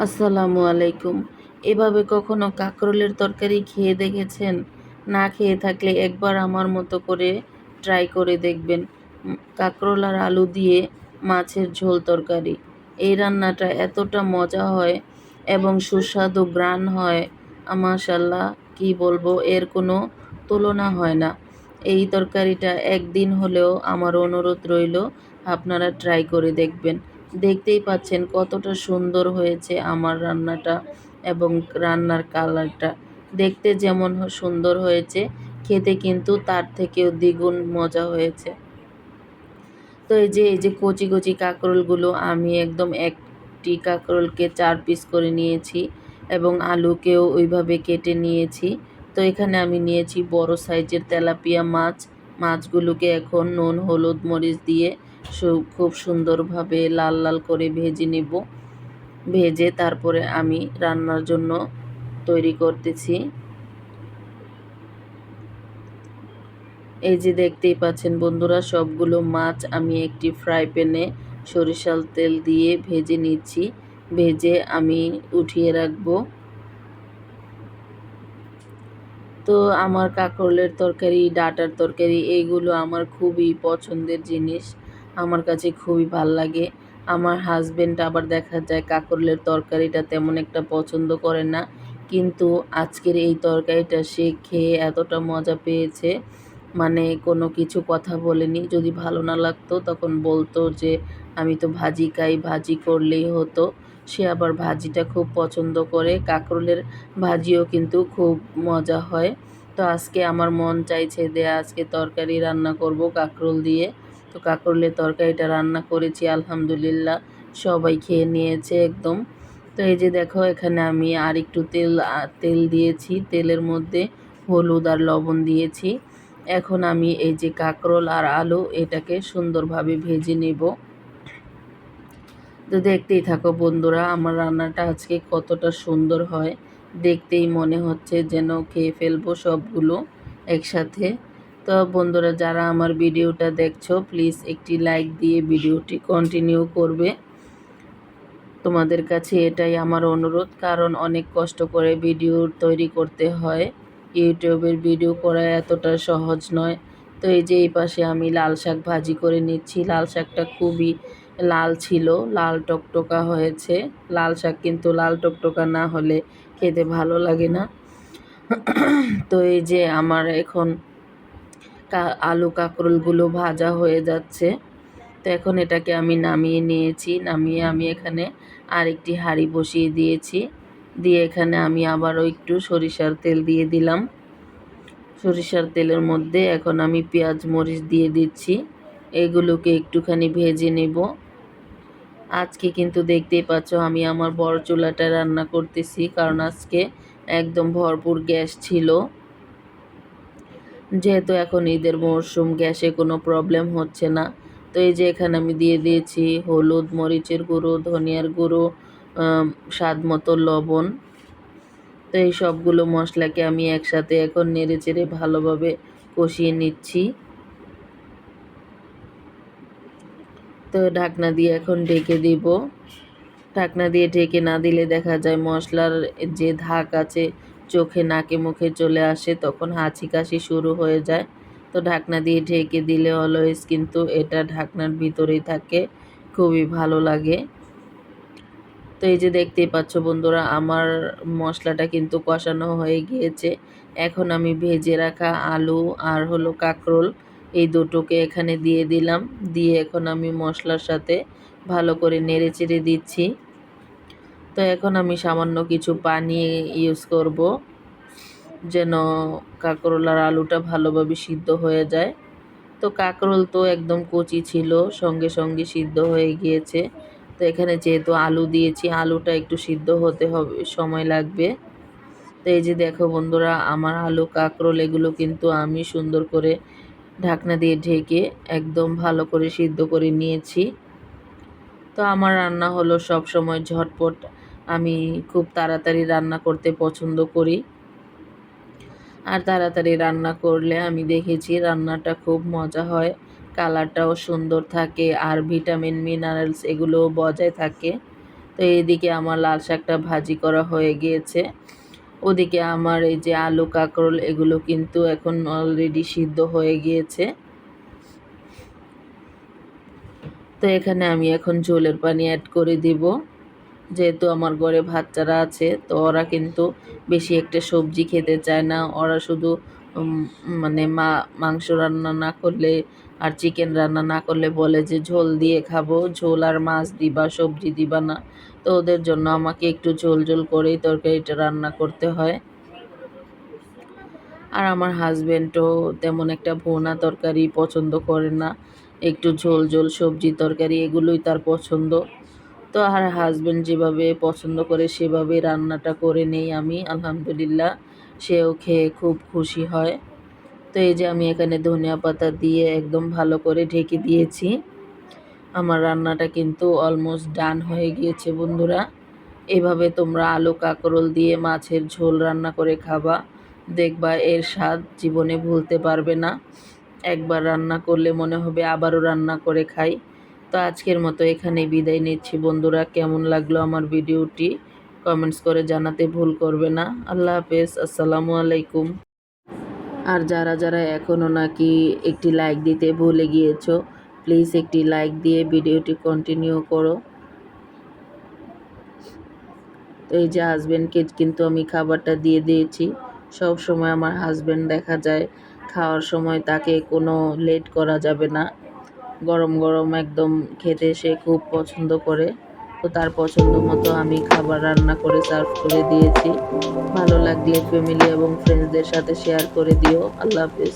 আসসালামু আলাইকুম। এভাবে কখনো কাঁকরোলের তরকারি খেয়ে দেখেছেন? না খেয়ে থাকলে একবার আমার মতো করে ট্রাই করে দেখবেন। কাঁকরোল আর আলু দিয়ে মাছের ঝোল তরকারি। এই রান্নাটা এতটা মজা হয় এবং সুস্বাদু ঘ্রাণ হয়, মাশাআল্লাহ কি বলবো, এর কোনো তুলনা হয় না। এই তরকারিটা একদিন হলেও আমার অনুরোধ রইল আপনারা ট্রাই করে দেখবেন। দেখতেই পাচ্ছেন কতটা সুন্দর হয়েছে আমার রান্নাটা এবং রান্নার কালারটা। দেখতে যেমন সুন্দর হয়েছে, খেতে কিন্তু তার থেকেও দ্বিগুণ মজা হয়েছে। তো এই যে কচি কচি কাঁকরোলগুলো আমি একদম একটি কাঁকরোলকে ৪ পিস করে নিয়েছি এবং আলুকেও ওইভাবে কেটে নিয়েছি। তো এখানে আমি নিয়েছি বড় সাইজের তেলাপিয়া মাছ। মাছগুলোকে এখন নুন, হলুদ, মরিচ দিয়ে খুব সুন্দরভাবে লাল লাল করে ভেজে নেব। ভেজে তারপরে আমি রান্নার জন্য তৈরি করতেছি। এই যে দেখতেই পাচ্ছেন বন্ধুরা, সবগুলো মাছ আমি একটি ফ্রাই প্যানে সরিষার তেল দিয়ে ভেজে নিচ্ছি। ভেজে আমি উঠিয়ে রাখবো। তো আমার কাঁকরোলের তরকারি, ডাঁটার তরকারি এইগুলো আমার খুবই পছন্দের জিনিস। আমার কাছে খুবই ভাল লাগে। আমার হাসব্যান্ড আবার দেখা যায় কাঁকরোলের তরকারিটা তেমন একটা পছন্দ করে না। কিন্তু আজকের এই তরকারিটা সে খেয়ে এতটা মজা পেয়েছে, মানে কোনো কিছু কথা বলেনি। যদি ভালো না লাগতো তখন বলতো যে, "আমি তো ভাজি খাই, ভাজি করলেই হতো।" সে আবার ভাজিটা খুব পছন্দ করে। কাঁকরোলের ভাজিও কিন্তু খুব মজা হয়। তো আজকে আমার মন চাইছে যে আজকে তরকারি রান্না করব কাঁকরোল দিয়ে। তো কাঁকরোলের তরকারিটা রান্না করেছি, আলহামদুলিল্লাহ সবাই খেয়ে নিয়েছে একদম। তো এই যে দেখো, এখানে আমি আরেকটু তেল দিয়েছি। তেলের মধ্যে হলুদ আর লবণ দিয়েছি। এখন আমি এই যে কাঁকরোল আর আলু এটাকে সুন্দরভাবে ভেজে নেব। তো দেখতেই থাকো বন্ধুরা, আমার রান্নাটা আজকে কতটা সুন্দর হয়। দেখতেই মনে হচ্ছে যেন খেয়ে ফেলবো সবগুলো একসাথে। তো বন্ধুরা, যারা আমার ভিডিওটা দেখছো প্লিজ একটি লাইক দিয়ে ভিডিওটি কন্টিনিউ করবে। তোমাদের কাছে এটাই আমার অনুরোধ, কারণ অনেক কষ্ট করে ভিডিও তৈরি করতে হয়। ইউটিউবের ভিডিও করা এতটা সহজ নয়। তো এই যে এই পাশে আমি লাল শাক ভাজি করে নিচ্ছি। লাল শাকটা খুবই লাল ছিল, লাল টকটকা হয়েছে। লাল শাক কিন্তু লাল টকটকা না হলে খেতে ভালো লাগে না। তো এই যে আমার এখন আলু কাঁকরোলগুলো ভাজা হয়ে যাচ্ছে। তো এখন এটাকে আমি নামিয়ে নিয়েছি। নামিয়ে আমি এখানে আরেকটি হাঁড়ি বসিয়ে দিয়েছি। দিয়ে এখানে আমি আবারও একটু সরিষার তেল দিয়ে দিলাম। সরিষার তেলের মধ্যে এখন আমি পেঁয়াজ মরিচ দিয়ে দিচ্ছি। এগুলোকে একটুখানি ভেজে নেব। আজকে কিন্তু দেখতেই পাচ্ছ আমি আমার বড় চুলাটা রান্না করতেছি, কারণ আজকে একদম ভরপুর গ্যাস ছিল। যেহেতু এখন ঈদের মরশুম, গ্যাসে কোনো প্রবলেম হচ্ছে না। তো এই যে এখানে আমি দিয়ে দিয়েছি হলুদ, মরিচের গুঁড়ো, ধনিয়ার গুঁড়ো, স্বাদ মতো লবণ। তো এই সবগুলো মশলাকে আমি একসাথে এখন নেড়েচেড়ে ভালোভাবে কষিয়ে নিচ্ছি। তো ঢাকনা দিয়ে এখন ঢেকে দিব। ঢাকনা দিয়ে ঢেকে না দিলে দেখা যায় মশলার যে ধাক আছে চোখে নাকে মুখে চলে আসে, তখন হাঁচি কাশি শুরু হয়ে যায়। তো ঢাকনা দিয়ে ঢেকে দিলে অলওয়েজ কিন্তু এটা ঢাকনার ভিতরেই থাকে, খুবই ভালো লাগে। তো এই যে দেখতেই পাচ্ছ বন্ধুরা, আমার মশলাটা কিন্তু কষানো হয়ে গিয়েছে। এখন আমি ভেজে রাখা আলু আর হলো কাঁকরোল এই দুটোকে এখানে দিয়ে দিলাম। দিয়ে এখন আমি মশলার সাথে ভালো করে নেড়েচেড়ে দিচ্ছি। তো এখন আমি সামান্য কিছু পানি ইউজ করব, যেন কাঁকরোল আর আলুটা ভালোভাবে সিদ্ধ হয়ে যায়। তো কাঁকরোল তো একদম কচি ছিল, সঙ্গে সঙ্গে সিদ্ধ হয়ে গিয়েছে। তো এখানে যেহেতু আলু দিয়েছি, আলুটা একটু সিদ্ধ হতে হবে, সময় লাগবে। তো এই যে দেখো বন্ধুরা, আমার আলু কাঁকরোল এগুলো কিন্তু আমি সুন্দর করে ঢাকনা দিয়ে ঢেকে একদম ভালো করে সিদ্ধ করে নিয়েছি। তো আমার রান্না হলো সব সময় ঝটপট। আমি খুব তাড়াতাড়ি রান্না করতে পছন্দ করি। আর তাড়াতাড়ি রান্না করলে আমি দেখেছি রান্নাটা খুব মজা হয়, কালারটাও সুন্দর থাকে আর ভিটামিন মিনারেলস এগুলোও বজায় থাকে। তো এইদিকে আমার লাল শাকটা ভাজি করা হয়ে গিয়েছে। ওদিকে আমার এই যে আলু কাঁকরোল এগুলো কিন্তু এখন অলরেডি সিদ্ধ হয়ে গিয়েছে। তো এখানে আমি এখন ঝোলের পানি অ্যাড করে দিব। যেহেতু আমার ঘরে বাচ্চারা আছে তো ওরা কিন্তু বেশি একটা সবজি খেতে চায় না। ওরা শুধু মানে মাংস রান্না না করলে আর চিকেন রান্না না করলে বলে যে ঝোল দিয়ে খাবো, ঝোল আর মাছ দিবা, সবজি দিবা না। তো ওদের জন্য আমাকে একটু ঝোল ঝোল করেই তরকারিটা রান্না করতে হয়। আর আমার হাজব্যান্ডও তেমন একটা ভুনা তরকারি পছন্দ করে না, একটু ঝোল ঝোল সবজি তরকারি এগুলোই তার পছন্দ। তো আর হাজব্যান্ড যেভাবে পছন্দ করে সেভাবে রান্নাটা করে নেই আমি, আলহামদুলিল্লাহ সেও খেয়ে খুব খুশি হয়। তো এই যে আমি এখানে ধনিয়া পাতা দিয়ে একদম ভালো করে ঢেকে দিয়েছি। আমার রান্নাটা কিন্তু অলমোস্ট ডান হয়ে গিয়েছে বন্ধুরা। এভাবে তোমরা আলু কাঁকরোল দিয়ে মাছের ঝোল রান্না করে খাবা, দেখবা এর স্বাদ জীবনে ভুলতে পারবে না। একবার রান্না করলে মনে হবে আবারও রান্না করে খাই। তো আজকের মতো এখানেই বিদায় নিচ্ছি বন্ধুরা। কেমন লাগলো আমার ভিডিওটি কমেন্টস করে জানাতে ভুল করবে না। আল্লাহ হাফেজ, আসসালামু আলাইকুম। আর যারা যারা এখনও নাকি একটি লাইক দিতে ভুলে গিয়েছো, প্লিজ একটি লাইক দিয়ে ভিডিওটি কন্টিনিউ করো। তো এই যে হাজব্যান্ডকে কিন্তু আমি খাবারটা দিয়ে দিয়েছি। সব সময় আমার হাজব্যান্ড দেখা যায় খাওয়ার সময় তাকে কোনো লেট করা যাবে না, গরম গরম একদম খেতে সে খুব পছন্দ করে। তো তার পছন্দ মতো আমি খাবার রান্না করে সার্ভ করে দিয়েছি। ভালো লাগলে ফ্যামিলি এবং ফ্রেন্ডসদের সাথে শেয়ার করে দিও। আল্লাহ হাফেজ।